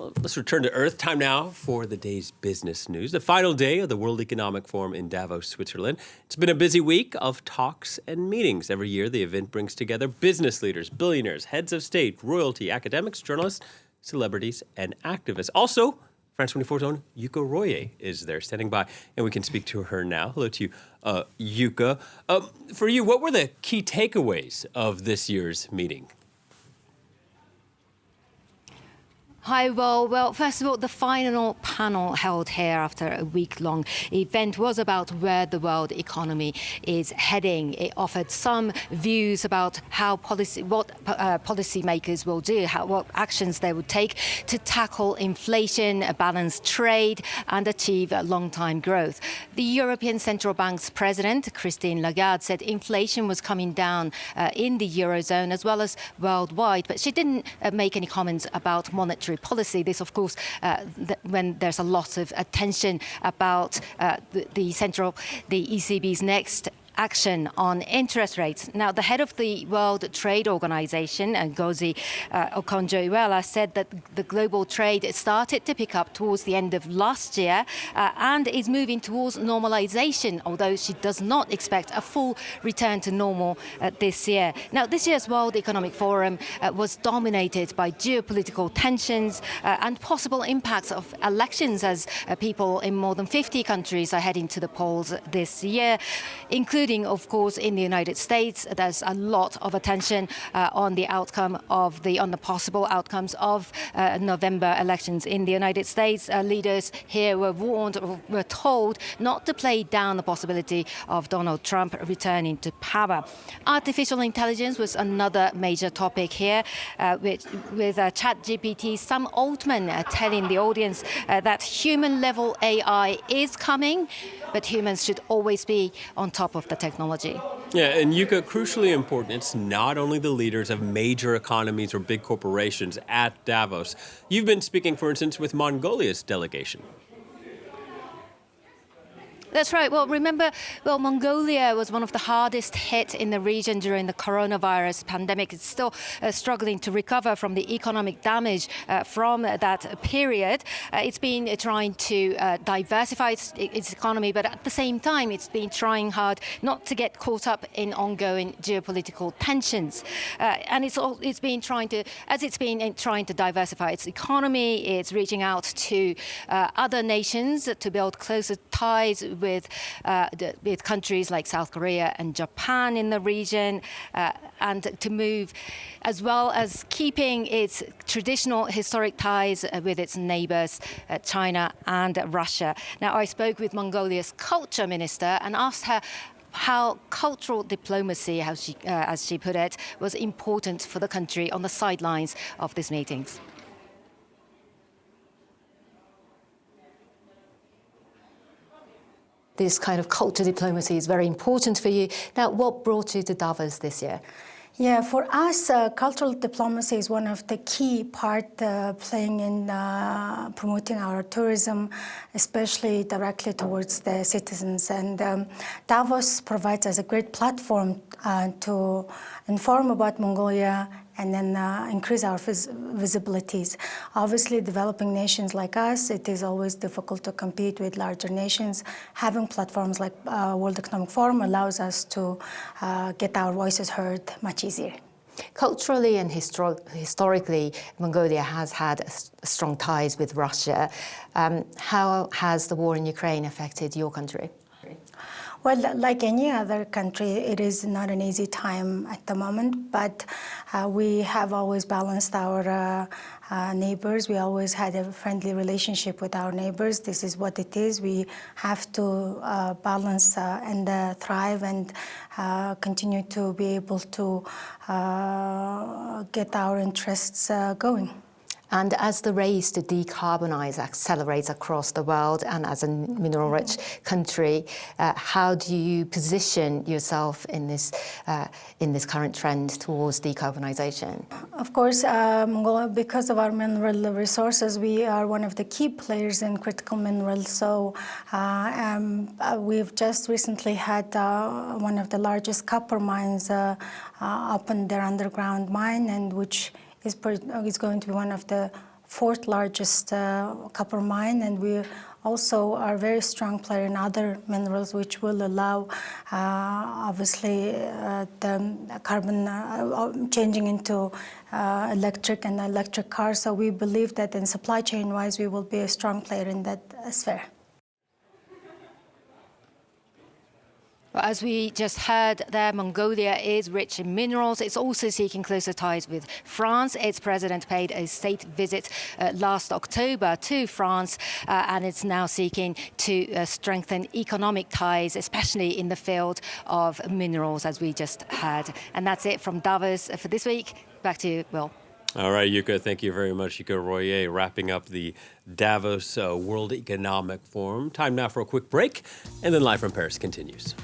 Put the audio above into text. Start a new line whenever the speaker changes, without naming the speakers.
Well, let's return to Earth. Time now for the day's business news. The final day of the World Economic Forum in Davos, Switzerland. It's been a busy week of talks and meetings. Every year, the event brings together business leaders, billionaires, heads of state, royalty, academics, journalists, celebrities, and activists. Also, France 24's own Yuka Royer is there standing by, and we can speak to her now. Hello to you, Yuka. For you, what were the key takeaways of this year's meeting?
Hi, well, first of all, the final panel held here after a week-long event was about where the world economy is heading. It offered some views about how what policymakers will do, what actions they would take to tackle inflation, balance trade, and achieve long-term growth. The European Central Bank's president, Christine Lagarde, said inflation was coming down in the Eurozone as well as worldwide, but she didn't make any comments about monetary policy. This, of course, when there's a lot of attention about the ECB's next action on interest rates. Now, the head of the World Trade Organization, Ngozi Okonjo-Iweala, said that the global trade started to pick up towards the end of last year and is moving towards normalization, although she does not expect a full return to normal this year. Now, this year's World Economic Forum was dominated by geopolitical tensions and possible impacts of elections as people in more than 50 countries are heading to the polls this year, including, of course, in the United States. There's a lot of attention on the possible outcomes of November elections in the United States. Leaders here were told not to play down the possibility of Donald Trump returning to power. Artificial intelligence was another major topic here, with ChatGPT. Sam Altman telling the audience that human-level AI is coming, but humans should always be on top of the technology.
Yeah, and Yuka, crucially important, it's not only the leaders of major economies or big corporations at Davos. You've been speaking, for instance, with Mongolia's delegation.
That's right. Well, remember, Mongolia was one of the hardest hit in the region during the coronavirus pandemic. It's still struggling to recover from the economic damage from that period. It's been trying to diversify its economy, but at the same time, it's been trying hard not to get caught up in ongoing geopolitical tensions. And it's been trying to diversify its economy. It's reaching out to other nations to build closer ties with countries like South Korea and Japan in the region, and to move, as well as keeping its traditional historic ties with its neighbors, China and Russia. Now, I spoke with Mongolia's culture minister and asked her how cultural diplomacy, as she put it, was important for the country on the sidelines of these meetings. This kind of culture diplomacy is very important for you. Now, what brought you to Davos this year?
Yeah, for us, cultural diplomacy is one of the key part playing in promoting our tourism, especially directly towards the citizens. And Davos provides us a great platform to inform about Mongolia and then increase our visibilities. Obviously, developing nations like us, it is always difficult to compete with larger nations. Having platforms like World Economic Forum allows us to get our voices heard much easier.
Culturally and historically, Mongolia has had strong ties with Russia. How has the war in Ukraine affected your country?
Well, like any other country, it is not an easy time at the moment, but we have always balanced our neighbors. We always had a friendly relationship with our neighbors. This is what it is. We have to balance and thrive and continue to be able to get our interests going.
And as the race to decarbonize accelerates across the world, and as a mineral-rich country, how do you position yourself in this current trend towards decarbonization?
Of course, because of our mineral resources, we are one of the key players in critical minerals. So we've just recently had one of the largest copper mines up in their underground mine, and which is going to be one of the fourth largest copper mine, and we also are a very strong player in other minerals, which will allow, obviously, the carbon changing into electric and electric cars. So we believe that in supply chain-wise, we will be a strong player in that sphere.
Well, as we just heard there, Mongolia is rich in minerals. It's also seeking closer ties with France. Its president paid a state visit last October to France, and it's now seeking to strengthen economic ties, especially in the field of minerals, as we just heard. And that's it from Davos for this week. Back to you, Will.
All right, Yuka, thank you very much. Yuka Royer wrapping up the Davos World Economic Forum. Time now for a quick break, and then Live from Paris continues.